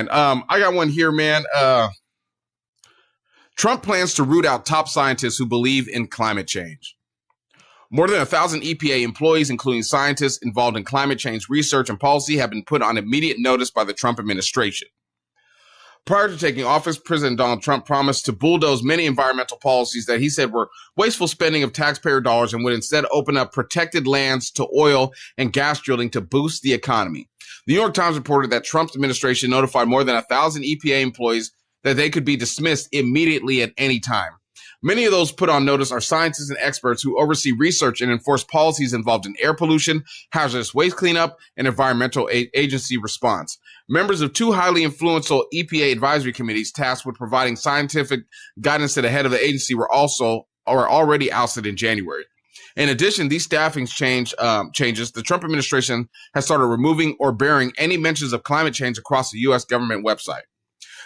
And I got one here, man. Trump plans to root out top scientists who believe in climate change. More than 1,000 EPA employees, including scientists involved in climate change research and policy, have been put on immediate notice by the Trump administration. Prior to taking office, President Donald Trump promised to bulldoze many environmental policies that he said were wasteful spending of taxpayer dollars and would instead open up protected lands to oil and gas drilling to boost the economy. The New York Times reported that Trump's administration notified more than 1,000 EPA employees that they could be dismissed immediately at any time. Many of those put on notice are scientists and experts who oversee research and enforce policies involved in air pollution, hazardous waste cleanup, and environmental agency response. Members of two highly influential EPA advisory committees tasked with providing scientific guidance to the head of the agency were already ousted in January. In addition, these staffing changes, the Trump administration has started removing or burying any mentions of climate change across the U.S. government website.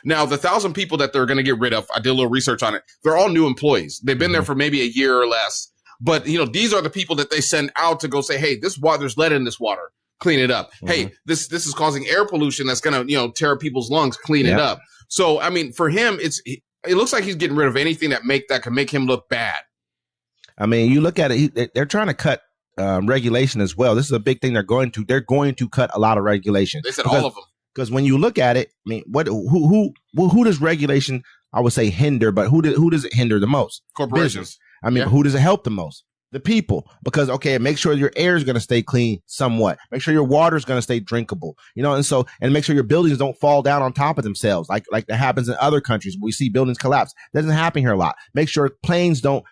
Now, the 1,000 people that they're going to get rid of, I did a little research on it. They're all new employees. They've been there for maybe a year or less. But, these are the people that they send out to go say, hey, this water, there's lead in this water. Clean it up. Hey, this is causing air pollution that's going to, tear people's lungs. Clean it up. So, I mean, for him, it looks like he's getting rid of anything that can make him look bad. I mean, you look at it, they're trying to cut regulation as well. This is a big thing they're going to cut a lot of regulation. They said all of them. Because when you look at it, I mean, who does regulation, I would say, hinder, but who does it hinder the most? Corporations. Business. I mean, who does it help the most? The people. Because, okay, make sure your air is going to stay clean somewhat. Make sure your water is going to stay drinkable. And make sure your buildings don't fall down on top of themselves like that happens in other countries. We see buildings collapse. That doesn't happen here a lot. Make sure planes don't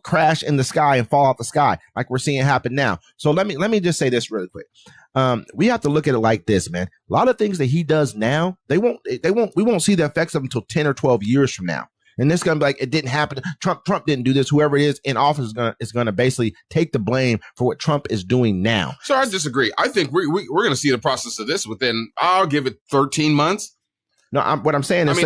crash in the sky and fall out the sky like we're seeing happen now. So let me just say this really quick. We have to look at it like this, man. A lot of things that he does now, we won't see the effects of them until 10 or 12 years from now. And this is going to be like, it didn't happen. Trump didn't do this. Whoever it is in office is going to basically take the blame for what Trump is doing now. So I disagree. I think we're going to see the process of this within, I'll give it 13 months. No, what I'm saying is,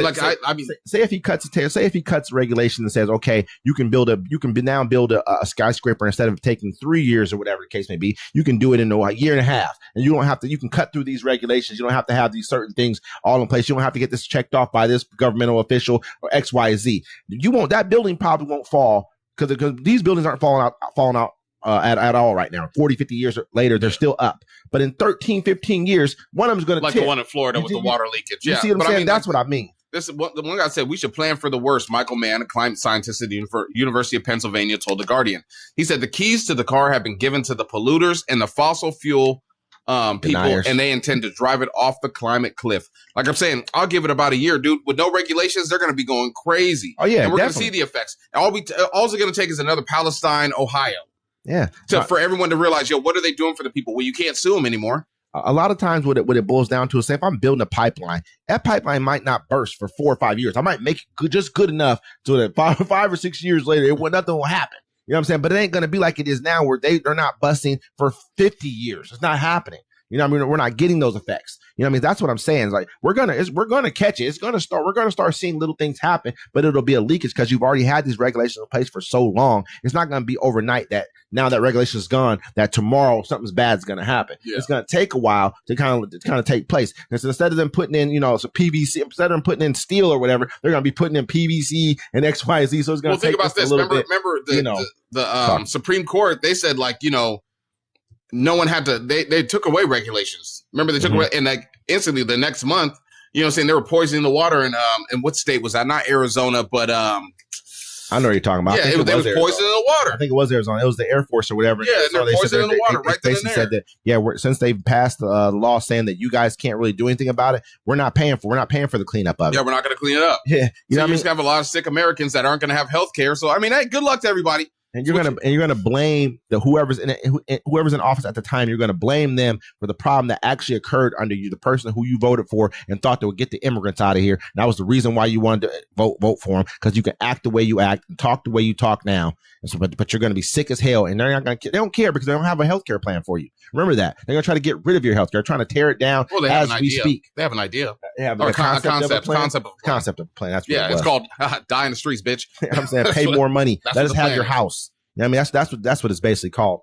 say if he cuts regulation and says, okay, you can now build a skyscraper instead of taking 3 years or whatever the case may be, you can do it in a year and a half, and you can cut through these regulations. You don't have to have these certain things all in place. You don't have to get this checked off by this governmental official or X, Y, Z. That building probably won't fall because these buildings aren't falling out at all right now. 40, 50 years later, they're still up. But in 13, 15 years, one of them is going to tip. The one in Florida with the water leakage. You see what I'm saying? That's what I mean. This is what the one guy said. We should plan for the worst. Michael Mann, a climate scientist at the University of Pennsylvania, told The Guardian. He said the keys to the car have been given to the polluters and the fossil fuel people, Deniers. and they intend to drive it off the climate cliff. Like I'm saying, I'll give it about a year, dude. With no regulations, they're going to be going crazy. Oh yeah, and we're going to see the effects. All it's going to take is another Palestine, Ohio. Yeah. For everyone to realize, what are they doing for the people? Well, you can't sue them anymore. A lot of times what it boils down to is, say if I'm building a pipeline, that pipeline might not burst for 4 or 5 years. I might make it just good enough so that five or 6 years later, nothing will happen. You know what I'm saying? But it ain't going to be like it is now where they're not busting for 50 years. It's not happening. You know what I mean? We're not getting those effects. You know what I mean? That's what I'm saying. It's like we're gonna catch it. We're gonna start seeing little things happen, but it'll be a leakage because you've already had these regulations in place for so long. It's not gonna be overnight that now that regulation is gone, that tomorrow something bad is gonna happen. Yeah. It's gonna take a while to kind of take place. And so instead of them putting in, some PVC, instead of them putting in steel or whatever, they're gonna be putting in PVC and X, Y, Z. So it's gonna take think about this. Remember the Supreme Court, they said no one had to, they took away regulations. Remember, they took away, and instantly the next month, they were poisoning the water in what state was that? Not Arizona, but I know what you're talking about. Yeah, they was poisoning the water. I think it was Arizona. It was the Air Force or whatever. Yeah, they're poisoning the water right then and there. Said that, since they've passed the law saying that you guys can't really do anything about it, we're not paying for the cleanup of it. Yeah, we're not going to clean it up. Yeah, you're just going to have a lot of sick Americans that aren't going to have health care. So, I mean, hey, good luck to everybody. And you're gonna blame whoever's in office at the time. You're gonna blame them for the problem that actually occurred under you, the person who you voted for and thought they would get the immigrants out of here. And that was the reason why you wanted to vote for them, because you can act the way you act and talk the way you talk now. And so, but you're gonna be sick as hell, and they don't care because they don't have a healthcare plan for you. Remember that they're gonna try to get rid of your healthcare, trying to tear it down as we speak. They have an idea. Or concept of a plan. Concept of a plan. That's what it's called. Die in the streets, bitch. I'm saying pay more money. Let us have your house. I mean, that's what it's basically called.